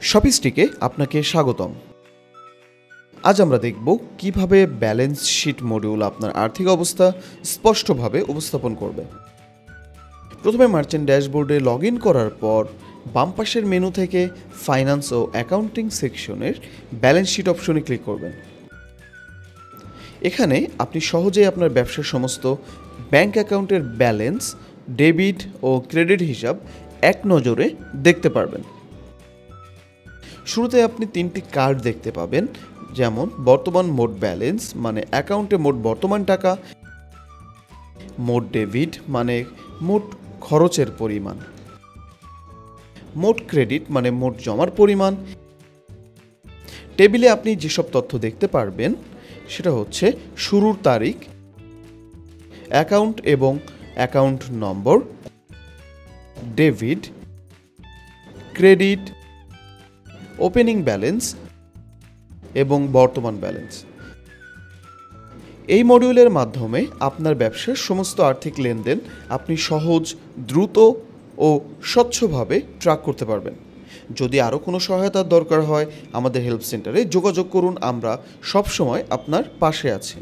শপিস্টিকে আপনাকে স্বাগতম। আজ আমরা দেখব কিভাবে ব্যালেন্স শিট মডিউল আপনার আর্থিক অবস্থা স্পষ্টভাবে উপস্থাপন করবে। প্রথমে মার্চেন্ট ড্যাশবোর্ডে লগ ইন করার পর বাম পাশের মেনু থেকে ফাইন্যান্স ও অ্যাকাউন্টিং সেকশনের ব্যালেন্স শিট অপশনে ক্লিক করবেন। এখানে আপনি সহজেই আপনার ব্যবসার সমস্ত ব্যাংক অ্যাকাউন্টের ব্যালেন্স, ডেবিট ও ক্রেডিট হিসাব এক নজরে দেখতে পারবেন। শুরুতে আপনি 3টি কার্ড দেখতে পাবেন, যেমন বর্তমান মোট ব্যালেন্স মানে অ্যাকাউন্টে মোট বর্তমান টাকা, মোট ডেবিট মানে মোট খরচের পরিমাণ, মোট ক্রেডিট মানে মোট জমার পরিমাণ। টেবিলে আপনি যেসব তথ্য দেখতে পারবেন সেটা হচ্ছে শুরুর তারিখ, অ্যাকাউন্ট এবং account number, debit, credit, opening balance এবং বর্তমান ব্যালেন্স। এই মডিউলের মাধ্যমে আপনার ব্যবসার সমস্ত আর্থিক লেনদেন আপনি সহজ, দ্রুত ও স্বচ্ছভাবে ট্র্যাক করতে পারবেন। যদি আরও কোনো সহায়তার দরকার হয় আমাদের হেল্প সেন্টারে যোগাযোগ করুন, আমরা সবসময় আপনার পাশে আছি।